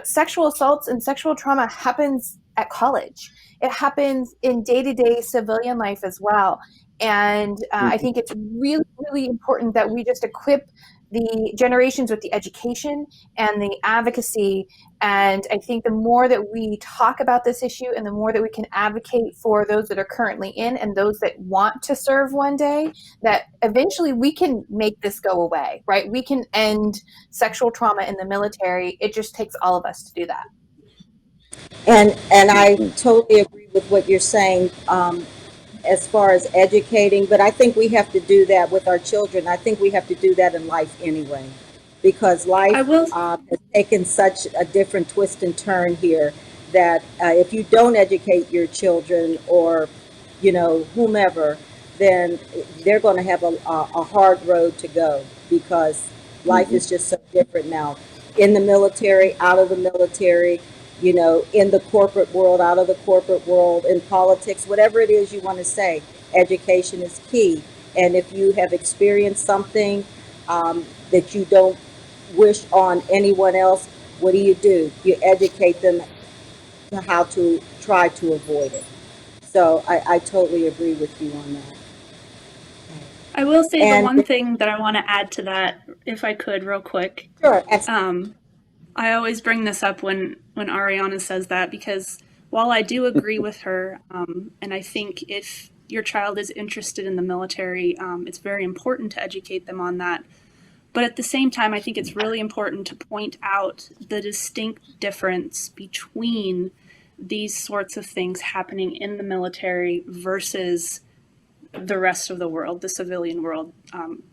sexual assaults and sexual trauma happens at college. It happens in day-to-day civilian life as well. And I think it's really, really important that we just equip the generations with the education and the advocacy. And I think the more that we talk about this issue, and the more that we can advocate for those that are currently in and those that want to serve one day, that eventually we can make this go away, right? We can end sexual trauma in the military. It just takes all of us to do that. And I totally agree with what you're saying, as far as educating, but I think we have to do that with our children. I think we have to do that in life anyway, because life has taken such a different twist and turn here that if you don't educate your children, or whomever, then they're going to have a hard road to go, because life is just so different now, in the military, out of the military, in the corporate world, out of the corporate world, in politics, whatever it is you want to say. Education is key. And if you have experienced something that you don't wish on anyone else, what do? You educate them to how to try to avoid it. So I totally agree with you on that. I will say the And one thing that I want to add to that, if I could, real quick. sure, I always bring this up when Ariana says that, because while I do agree with her, and I think if your child is interested in the military, it's very important to educate them on that. But at the same time, I think it's really important to point out the distinct difference between these sorts of things happening in the military versus the rest of the world, the civilian world,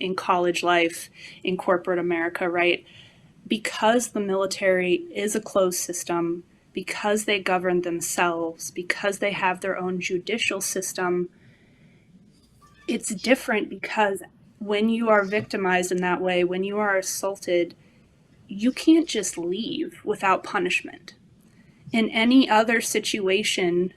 in college life, in corporate America, right? Because the military is a closed system, because they govern themselves, because they have their own judicial system, it's different because when you are victimized in that way, when you are assaulted, you can't just leave without punishment. In any other situation,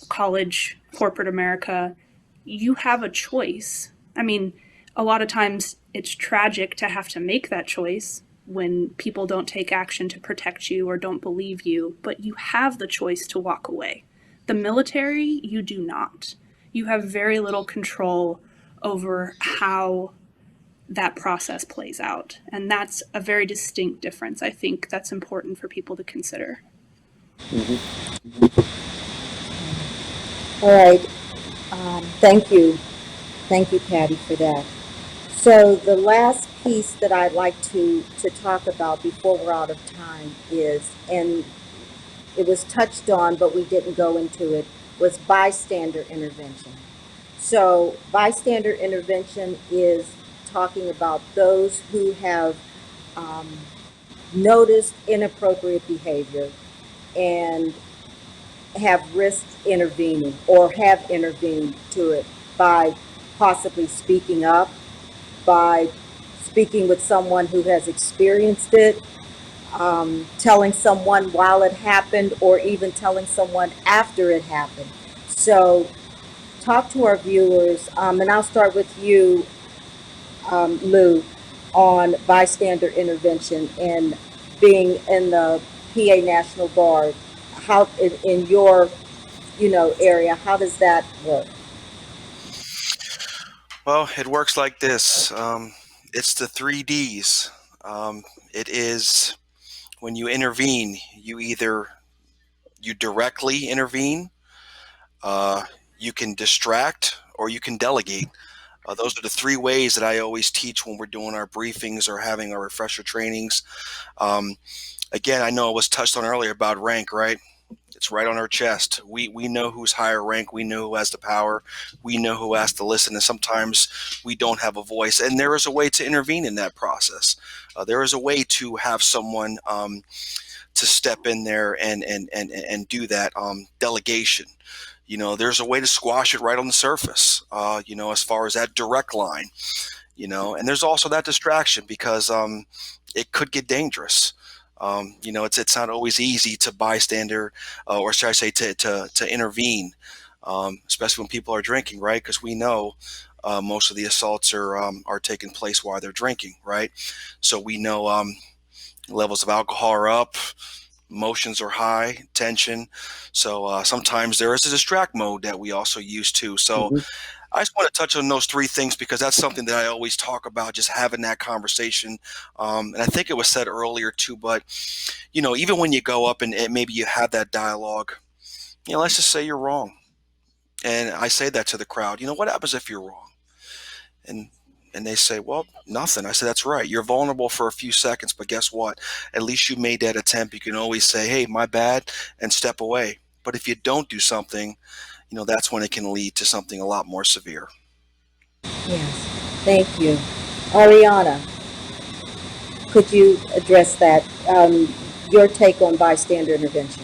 college, corporate America, you have a choice. I mean, a lot of times it's tragic to have to make that choice when people don't take action to protect you or don't believe you, but you have the choice to walk away. The military, you do not. You have very little control over how that process plays out. And that's a very distinct difference. I think that's important for people to consider. all right. Thank you. Thank you, Patty, for that. So the last piece that I'd like to talk about before we're out of time is, and it was touched on, but we didn't go into it, was bystander intervention. So bystander intervention is talking about those who have um, noticed inappropriate behavior and have risked intervening or have intervened to it by possibly speaking up, by speaking with someone who has experienced it, telling someone while it happened, or even telling someone after it happened. So, talk to our viewers, and I'll start with you, Lou, on bystander intervention and being in the PA National Guard. How in your area? How does that work? Well, it works like this. It's the 3 Ds. It is when you intervene, you directly intervene, uh, you can distract, or you can delegate. Those are the 3 ways that I always teach when we're doing our briefings or having our refresher trainings. Um, Again, I know it was touched on earlier about rank, right? It's right on our chest. We know who's higher rank. We know who has the power. We know who has to listen. And sometimes we don't have a voice. And there is a way to intervene in that process. There is a way to have someone to step in there and do that delegation. There's a way to squash it right on the surface. As far as that direct line. And there's also that distraction because it could get dangerous. It's not always easy to bystander, or should I say, to intervene, especially when people are drinking, right? Because we know most of the assaults are taking place while they're drinking, right? So we know levels of alcohol are up, emotions are high, tension. So sometimes there is a distract mode that we also use too. So Mhm. I just want to touch on those 3 things because that's something that I always talk about, just having that conversation. And I think it was said earlier too, but even when you go up and maybe you have that dialogue, let's just say you're wrong. And I say that to the crowd, what happens if you're wrong? And and they say, well, nothing. I said, that's right. You're vulnerable for a few seconds, but guess what? At least you made that attempt. You can always say, hey, my bad, and step away. But if you don't do something, that's when it can lead to something a lot more severe. Yes, thank you, Ariana. Could you address that? Your take on bystander intervention?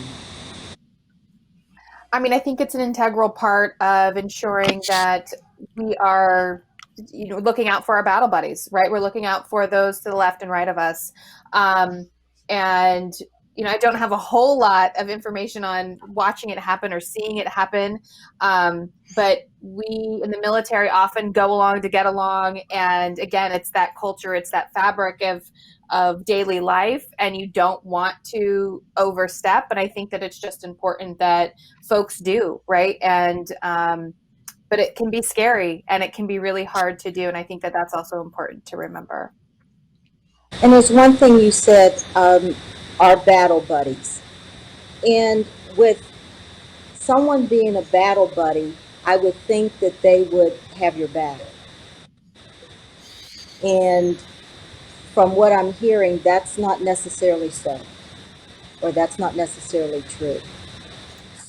I mean, I think it's an integral part of ensuring that we are, looking out for our battle buddies, right? We're looking out for those to the left and right of us. And, I don't have a whole lot of information on watching it happen or seeing it happen. But we in the military often go along to get along. And again, it's that culture, it's that fabric of daily life, and you don't want to overstep. And I think that it's just important that folks do, right? And but it can be scary and it can be really hard to do. And I think that that's also important to remember. And there's one thing you said, our battle buddies. And with someone being a battle buddy, I would think that they would have your back. And from what I'm hearing, that's not necessarily so, or that's not necessarily true.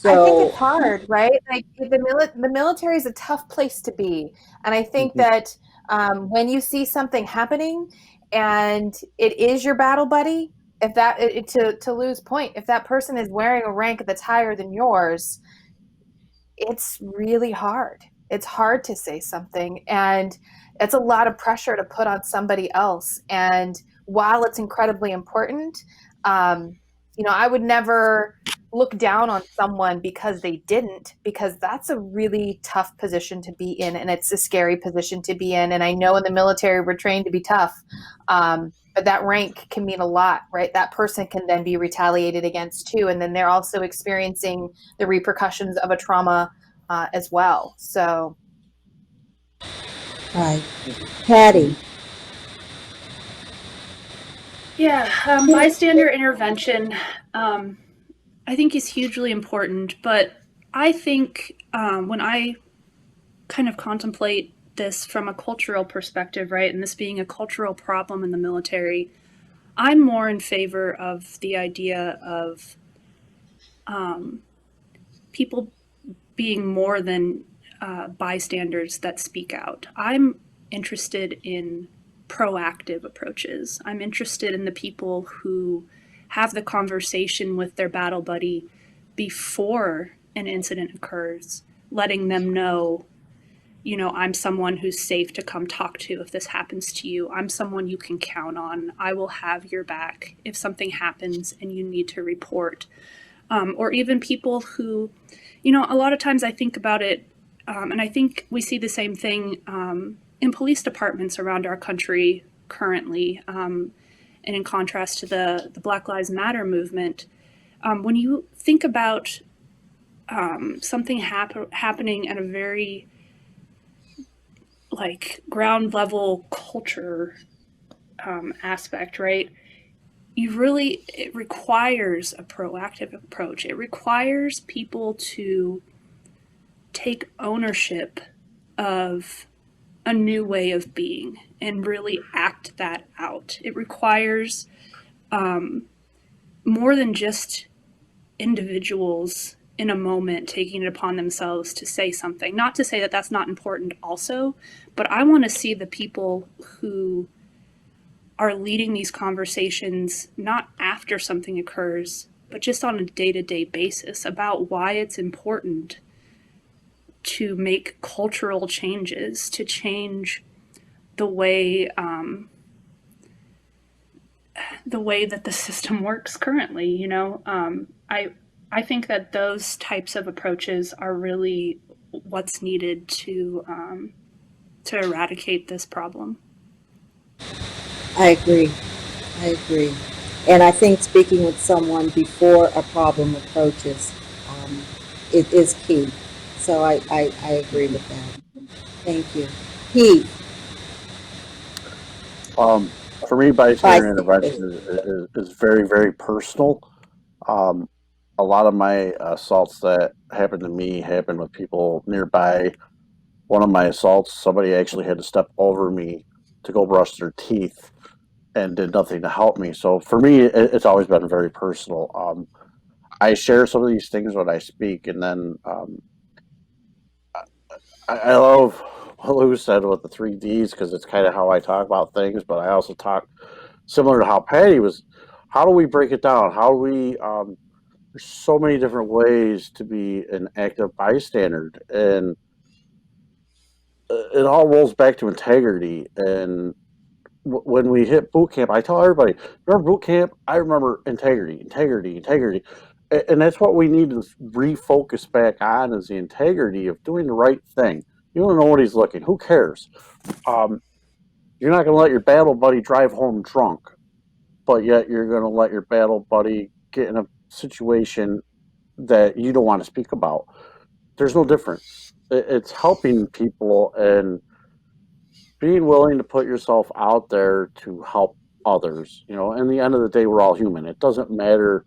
I think So, it's hard, right? Like the military is a tough place to be, and I think that when you see something happening, and it is your battle buddy, if that to lose point, if that person is wearing a rank that's higher than yours, it's really hard. It's hard to say something, and it's a lot of pressure to put on somebody else. And while it's incredibly important, I would never look down on someone because they didn't, because that's a really tough position to be in, and it's a scary position to be in. And I know in the military we're trained to be tough, but that rank can mean a lot, right? That person can then be retaliated against too, and then they're also experiencing the repercussions of a trauma as well. So, right. Patty. Yeah, bystander intervention, I think is hugely important, but I think when I kind of contemplate this from a cultural perspective, right, and this being a cultural problem in the military, I'm more in favor of the idea of people being more than bystanders that speak out. I'm interested in proactive approaches. I'm interested in the people who have the conversation with their battle buddy before an incident occurs, letting them know, I'm someone who's safe to come talk to if this happens to you. I'm someone you can count on. I will have your back if something happens and you need to report. Or even people who, a lot of times I think about it, and I think we see the same thing in police departments around our country currently, and in contrast to the Black Lives Matter movement. When you think about something happening at a very ground level culture aspect, right? It requires a proactive approach. It requires people to take ownership of a new way of being and really act that out. It requires more than just individuals in a moment taking it upon themselves to say something. Not to say that that's not important also, but I want to see the people who are leading these conversations not after something occurs, but just on a day-to-day basis about why it's important to make cultural changes, to change the way that the system works currently. I think that those types of approaches are really what's needed to eradicate this problem. I agree. And I think speaking with someone before a problem approaches, it is key. So I agree with that. Thank you. He. For me, bystander intervention is very, very personal. A lot of my assaults that happened to me happened with people nearby. One of my assaults, somebody actually had to step over me to go brush their teeth and did nothing to help me. So for me, it's always been very personal. I share some of these things when I speak, and then I love what Lou said with the 3Ds because it's kind of how I talk about things, but I also talk similar to how Patty was. How do we break it down? How do we there's so many different ways to be an active bystander, and it all rolls back to integrity. And when we hit boot camp, I tell everybody, remember boot camp? I remember integrity. And that's what we need to refocus back on is the integrity of doing the right thing. You don't know what he's looking. Who cares? You're not going to let your battle buddy drive home drunk, but yet you're going to let your battle buddy get in a situation that you don't want to speak about. There's no difference. it's helping people and being willing to put yourself out there to help others. You know, in the end of the day, we're all human. It doesn't matter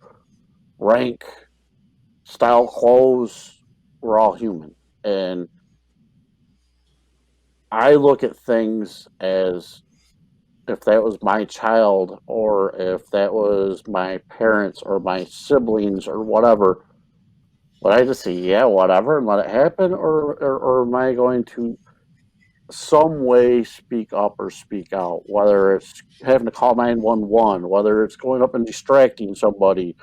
rank, style, clothes. We're all human, and I look at things as if that was my child or if that was my parents or my siblings or whatever, would I just say, yeah, whatever, and let it happen? Or am I going to some way speak up or speak out, whether it's having to call 911, whether it's going up and distracting somebody?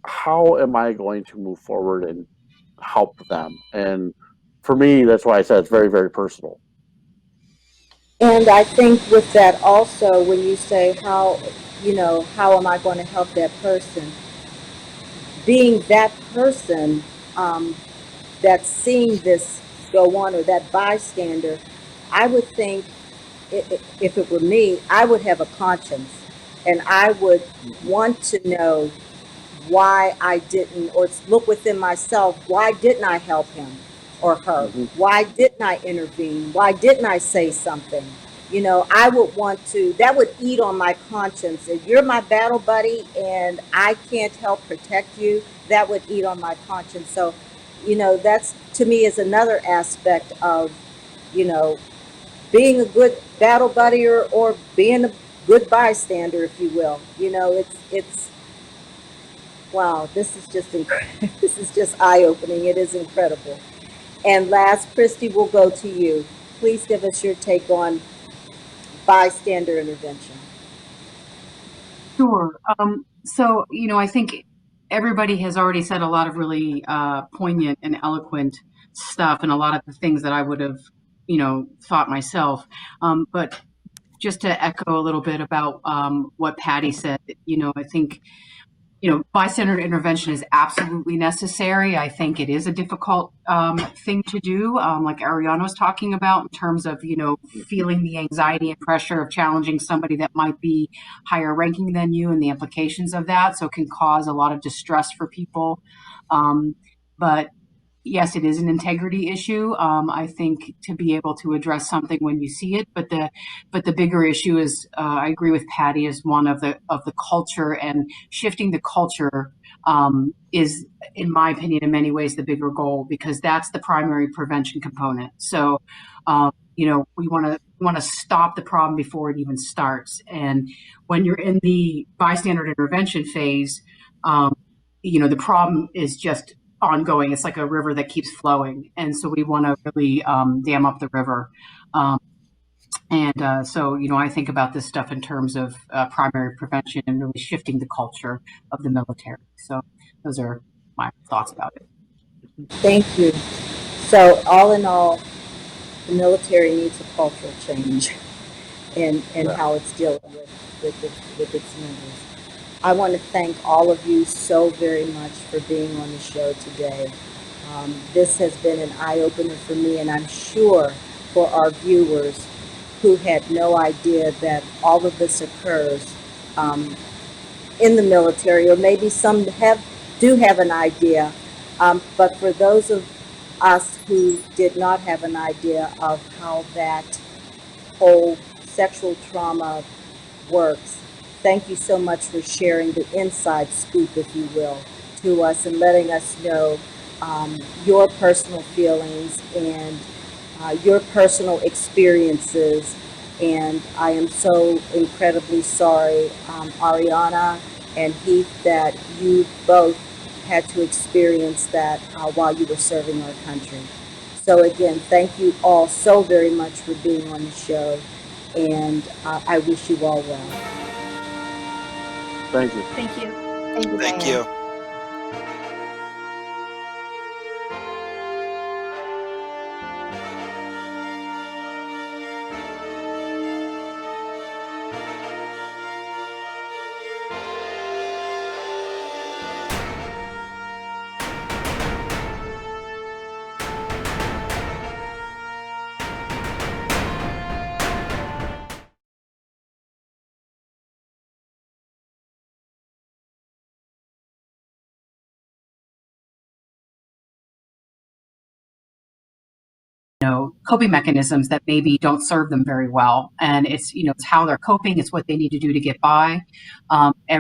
How am I going to move forward and help them? And for me, that's why I said it's very, very personal. And I think with that also, when you say how am I going to help that person? Being that person that's seeing this go on, or that bystander, I would think if it were me, I would have a conscience, and I would want to know why I didn't, or look within myself, why didn't I help him or her? Hmm. Why didn't I intervene? Why didn't I say something? I would want to, that would eat on my conscience. If you're my battle buddy and I can't help protect you, that would eat on my conscience. So, that's to me is another aspect of, you know, being a good battle buddy, or being a good bystander, if you will. It's wow, this is just this is just eye-opening. It is incredible. And last, Christy, we'll go to you. Please give us your take on bystander intervention. Sure. So, I think everybody has already said a lot of really poignant and eloquent stuff, and a lot of the things that I would have, thought myself. But just to echo a little bit about what Patty said, I think bystander intervention is absolutely necessary. I think it is a difficult thing to do, like Ariana was talking about, in terms of, feeling the anxiety and pressure of challenging somebody that might be higher ranking than you and the implications of that. So it can cause a lot of distress for people. But yes, it is an integrity issue. I think to be able to address something when you see it, but the bigger issue is, I agree with Patty, is one of the culture, and shifting the culture is, in my opinion, in many ways the bigger goal, because that's the primary prevention component. So, we want to stop the problem before it even starts. And when you're in the bystander intervention phase, the problem is just ongoing. It's like a river that keeps flowing, and so we want to really dam up the river. So, I think about this stuff in terms of primary prevention and really shifting the culture of the military. So those are my thoughts about it. Thank you. So, all in all, the military needs a cultural change in Yeah. how it's dealing with its members. I want to thank all of you so very much for being on the show today. This has been an eye-opener for me, and I'm sure for our viewers who had no idea that all of this occurs um, in the military, or maybe some do have an idea. But for those of us who did not have an idea of how that whole sexual trauma works, thank you so much for sharing the inside scoop, if you will, to us, and letting us know your personal feelings and your personal experiences. And I am so incredibly sorry, Ariana and Heath, that you both had to experience that while you were serving our country. So again, thank you all so very much for being on the show, and I wish you all well. Thank you. Thank you. Thank you, Thank Diane. you. coping mechanisms that maybe don't serve them very well. And it's, it's how they're coping. It's what they need to do to get by.